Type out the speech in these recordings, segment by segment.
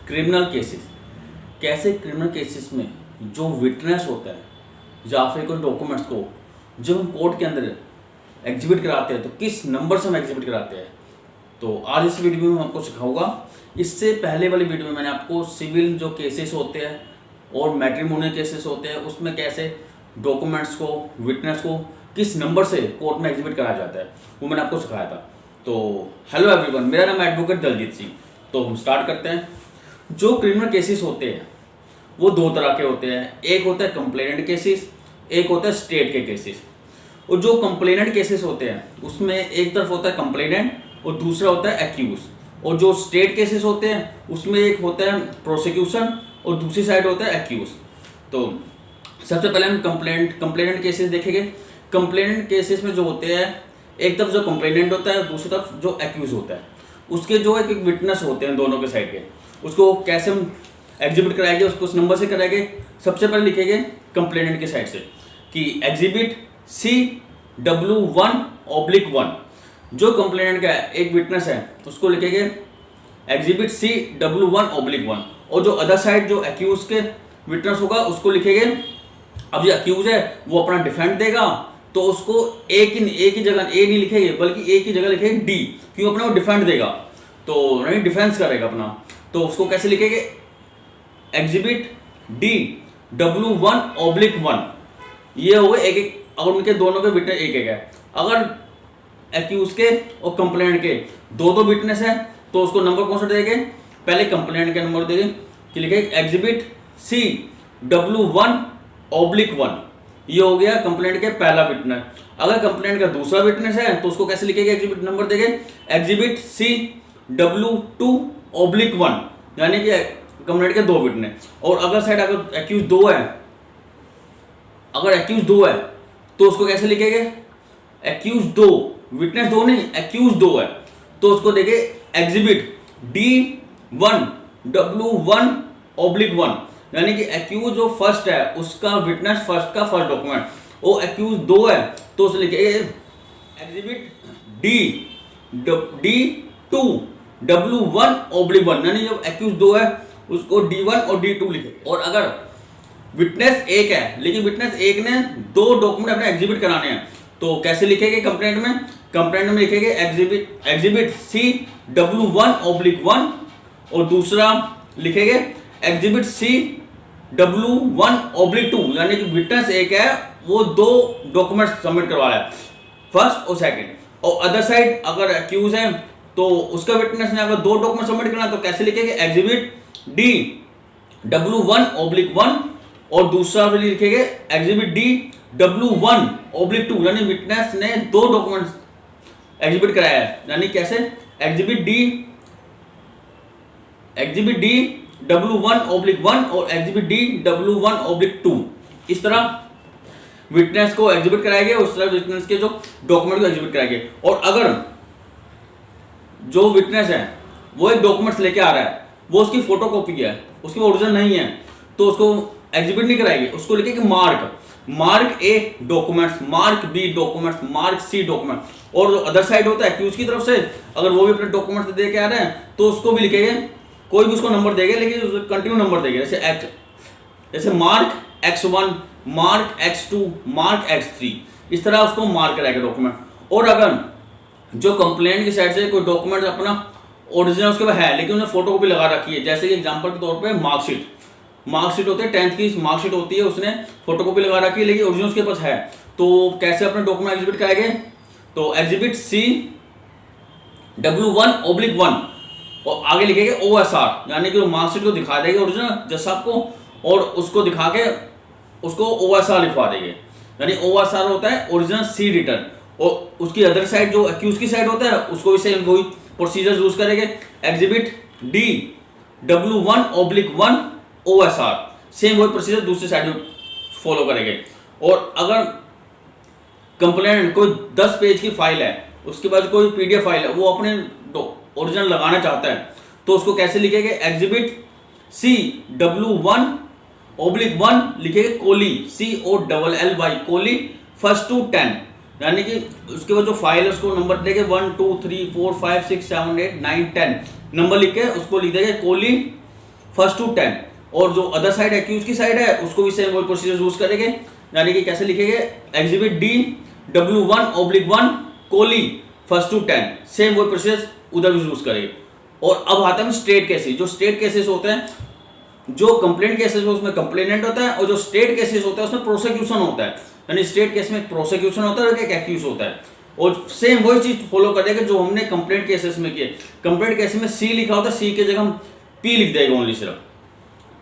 Criminal cases, कैसे criminal cases में जो विटनेस होता है या फिर कोई डॉक्यूमेंट्स को जब हम कोर्ट के अंदर एग्जिबिट कराते हैं तो किस नंबर से हम एग्जिबिट कराते हैं। तो आज इस वीडियो में आपको सिखाऊंगा। इससे पहले वाली वीडियो में मैंने आपको सिविल जो केसेस होते हैं और मैट्रिमोनियल केसेस होते हैं उसमें कैसे डॉक्यूमेंट्स को, विटनेस को किस नंबर से कोर्ट में एग्जिबिट कराया जाता है वो मैंने आपको सिखाया था। तो हेलो एवरीवन, मेरा नाम एडवोकेट दलजीत सिंह। तो हम स्टार्ट करते हैं। जो क्रिमिनल केसेस होते हैं वो दो तरह के होते हैं, एक होता है कंप्लेनेंट केसेस, एक होता है स्टेट के केसेस। और जो कंप्लेनेंट केसेस होते हैं उसमें एक तरफ होता है कंप्लेनेंट और दूसरा होता है एक्यूज। और जो स्टेट केसेस होते हैं उसमें एक होता है प्रोसिक्यूशन और दूसरी साइड होता है एक्यूज। तो सबसे पहले हम कंप्लेनेंट केसेस देखेंगे। कंप्लेनेंट केसेस में जो होते हैं एक तरफ जो कंप्लेनेंट होता है दूसरी तरफ जो एक्यूज होता है, उसके जो एक विटनेस होते हैं दोनों के साइड के, उसको कैसे हम एग्जिबिट कराएंगे, उसको उस नंबर से कराएंगे। सबसे पहले लिखेंगे कंप्लेनेंट के साइड से कि एग्जिबिट CW1/1। जो कंप्लेनेंट का एक विटनेस है उसको लिखेंगे एग्जिबिट CW1/1। और जो अदर साइड जो एक्यूज के विटनेस होगा उसको लिखेंगे, अब जो एक्यूज है वो अपना डिफेंड देगा तो उसको एक ही जगह ए नहीं लिखेंगे बल्कि एक ही जगह लिखेंगे डी, क्यों अपना वो डिफेंड देगा तो नहीं डिफेंस करेगा अपना। तो उसको कैसे लिखेंगे एग्जिबिट DW1/1। ये हो गए एक अगर उनके दोनों के विटनेस एक है। अगर एक्यूज के और कंप्लेनेंट के दो विटनेस है तो उसको नंबर कौन सा देंगे, पहले कंप्लेनेंट के नंबर देंगे कि लिखे एग्जिबिट CW1/1। ये हो गया कंप्लेनेंट के पहला विटनेस। अगर कंप्लेनेंट का दूसरा विटनेस है तो उसको कैसे लिखेंगे, एग्जिबिट नंबर देंगे एग्जिबिट CW2/1, यानी कि कंप्लेनेंट के दो विटनेस। और अगर साइड अगर एक्यूज दो है, अगर एक्यूज दो है तो उसको कैसे लिखेंगे, एक्यूज दो, विटनेस दो नहीं, एक्यूज दो है तो उसको देंगे एग्जिबिट D1W1/1, यानी कि एक्यूज जो फर्स्ट है उसका विटनेस फर्स्ट का फर्स्ट डॉक्यूमेंट, वो एक्यूज दो है तो उसे लिखेंगे एग्जिबिट D2W1/1, यानी जब एक्यूज दो है उसको D1 और D2 लिखेंगे। और अगर विटनेस एक है लेकिन विटनेस एक ने दो डॉक्यूमेंट अपने एग्जिबिट कराने हैं तो कैसे लिखेंगे कंप्लेंट में, कंप्लेंट में लिखेंगे एग्जिबिट CW1/1 और दूसरा लिखेंगे एग्जिबिट CW1/2, यानी कि विटनेस एक है वो दो डॉक्यूमेंट सबमिट करवा रहा है, फर्स्ट और सेकंड। और अदर साइड अगर एक्यूज है तो उसका विटनेस ने अगर दो डॉक्यूमेंट सबमिट करना तो कैसे लिखेंगे एग्जिबिट DW1/1 और दूसरा लिखेंगे एग्जिबिट DW1/2, यानी विटनेस ने दो डॉक्यूमेंट्स एग्जिबिट कराया है, यानी कैसे एग्जिबिट DW1/1 और एग्जिबिट DW1/2। इस तरह विटनेस को एग्जिबिट कराएंगे, उस तरह विटनेस के जो डॉक्यूमेंट को एग्जिबिट कराएंगे। और अगर जो विटनेस है वो एक डॉक्यूमेंट्स लेके आ रहा है, वो उसकी फोटोकॉपी है, उसकी ओरिजिनल नहीं है तो उसको एग्जिबिट नहीं कराएंगे, उसको लिखेंगे mark A documents, mark B documents, mark C document. और जो अदर साइड होता है एक्यूज की तरफ से अगर वो भी अपने डॉक्यूमेंट्स दे के आ रहे हैं तो उसको भी लिखेंगे, कोई भी उसको नंबर देंगे लेकिन कंटिन्यू नंबर देंगे, जैसे mark X1, mark X2, mark X3, इस तरह उसको मार्क कराएगा डॉक्यूमेंट। और अगर जो कंप्लेंट की साइड से कोई डॉक्यूमेंट अपना ओरिजिनल उसके पास है लेकिन उसने फोटोकॉपी लगा रखी है, जैसे कि एग्जांपल के तौर पे मार्कशीट होती है, 10th की मार्कशीट होती है, उसने फोटोकॉपी लगा रखी है लेकिन ओरिजिनल उसके पास है, तो कैसे अपने डॉक्यूमेंट एग्जिबिट कराएंगे, तो एग्जिबिट CW1/1 और आगे लिखेंगे OSR, यानी कि मार्कशीट को दिखा देंगे ओरिजिनल जज साहब को और उसको दिखा के उसको OSR लिखवा देंगे, यानी OSR होता है ओरिजिनल सी रिटर्न। और उसकी अदर साइड जो एक्यूज की साइड होता है उसको भी सेम वही प्रोसीजर यूज करेंगे, एग्जिबिट DW1/1 OSR, सेम वही प्रोसीजर दूसरी साइड में फॉलो करेंगे। और अगर कंप्लेंट कोई 10 पेज की फाइल है, उसके बाद कोई PDF फाइल है, वो अपने ओरिजिनल लगाना चाहता है तो उसको कैसे लिखेंगे, एग्जिबिट CW1/1 लिखेंगे colly COLLY colly first to 10, यानी कि उसके बाद जो फाइल है उसको नंबर देंगे 1 2 3 4 5 6 7 8 9 10 नंबर लिख के उसको लिख देंगे कोली फर्स्ट टू 10, और जो अदर साइड एक्यूज की साइड है उसको भी सेम वही प्रोसीजर यूज करेंगे, यानी कि कैसे लिखेंगे, exhibit D W1/1 colly first to 10, same वही प्रोसीजर उधर भी यूज करेंगे। और अब आता है स्टेट केसेस। जो स्टेट केसेस होते हैं, जो कंप्लेंट केसेस में उसमें कंप्लेनेंट होता है, और जो स्टेट केसेस होता है उसमें प्रोसिक्यूशन होता है, यानी स्टेट केस में प्रोसिक्यूशन होता है और एक एक्यूज होता है, और सेम वही चीज फॉलो करेगा जो हमने कंप्लेंट केसेस में किए। कंप्लेंट केस में सी लिखा होता है, सी की जगह हम पी लिख देंगे, ओनली सिर्फ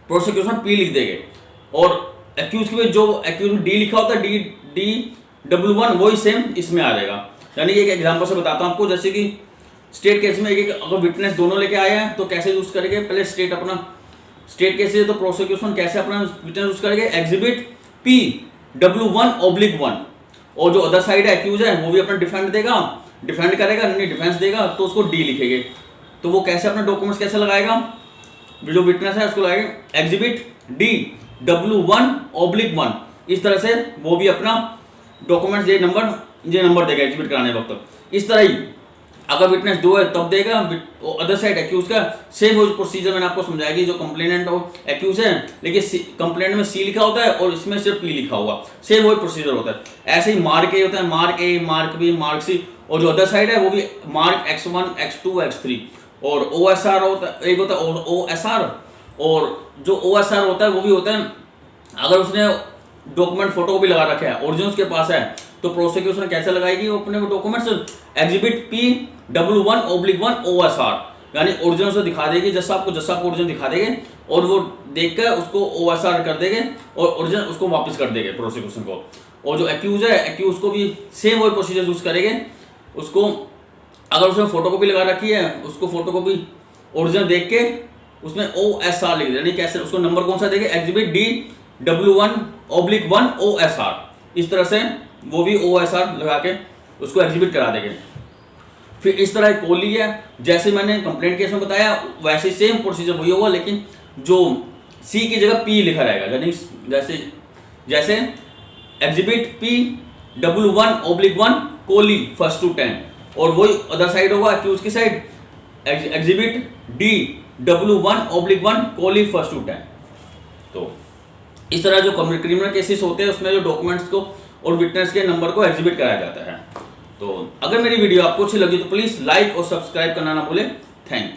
प्रोसिक्यूशन पी लिख देंगे, और एक्यूज के जो एक्यूज में डी लिखा होता है, D वही सेम इसमें आ जाएगा। यानी एक एग्जांपल से बताता हूं आपको, जैसे कि स्टेट केस में एक अगर विटनेस दोनों लेके आए हैं तो कैसे यूज करेंगे, पहले स्टेट अपना स्टेट केस है तो प्रोसिक्यूशन कैसे अपना विटनेस यूज करेंगे, एग्जिबिट P W1/1, और जो अदर साइड एक्यूज है वो भी अपना डिफेंड करेगा, नहीं डिफेंस देगा तो उसको डी लिखेंगे। तो वो कैसे अपना डॉक्यूमेंट्स कैसे लगाएगा, जो विटनेस है उसको लगाएगा एग्जिबिट D W1/1, इस तरह से वो भी अपना डॉक्यूमेंट्स ये नंबर देगा एग्जिबिट कराने वक्त। इस तरह ही अगर विटनेस 2 है तब देगा, अदर साइड एक्यूज का सेम वही प्रोसीजर मैंने आपको समझाया कि जो कंप्लेनेंट और एक्यूज है, लेकिन कंप्लेंट में सी लिखा होता है और इसमें सिर्फ पी लिखा हुआ, सेम वही प्रोसीजर होता है। ऐसे ही मार्क ए होता है, मार्क ए, मार्क बी, मार्क सी, और जो अदर साइड है वो भी मार्क X1, X2, X3, और OSR होता है, एक होता है OSR, और जो OSR होता है वो भी होता है अगर उसने डॉक्यूमेंट फोटो भी लगा रखा है, ओरिजिनल उसके पास है, तो प्रोसिक्यूशन कैसे लगाएगी वो अपने documents, exhibit P W1/1 OSR, यानी ओरिजिनल से दिखा देगी, जैसा आपको ओरिजिनल दिखा देंगे और वो देखकर उसको OSR कर देंगे और ओरिजिनल उसको वापस कर देंगे प्रोसिक्यूशन को। और जो एक्यूज है एक्यूज को भी सेम वही प्रोसीजर यूज करेंगे, उसको अगर उसने फोटोकॉपी लगा रखी है उसको फोटोकॉपी ओरिजिनल देख के उसमें OSR लिख दे, यानी कैसे उसको नंबर कौन सा देंगे, एग्जिबिट D W1/1 OSR, इस तरह से वो भी OSR लगा के उसको एग्जिबिट करा देंगे। फिर इस तरह कोली है, जैसे मैंने कंप्लेंट केस में बताया वैसे सेम प्रोसीजर वही होगा, लेकिन जो सी की जगह पी लिखा रहेगा, यानी जैसे exhibit P W1/1 colly first to 10, और वही अदर साइड होगा एक्यूज की side, exhibit D W1/1 colly first to 10। तो इस तरह जो क्रिमिनल केसेस होते हैं उसमें जो डॉक्यूमेंट्स को और विटनेस के नंबर को एग्जिबिट कराया जाता है। तो अगर मेरी वीडियो आपको अच्छी लगी तो प्लीज लाइक और सब्सक्राइब करना ना भूलें। Thank you.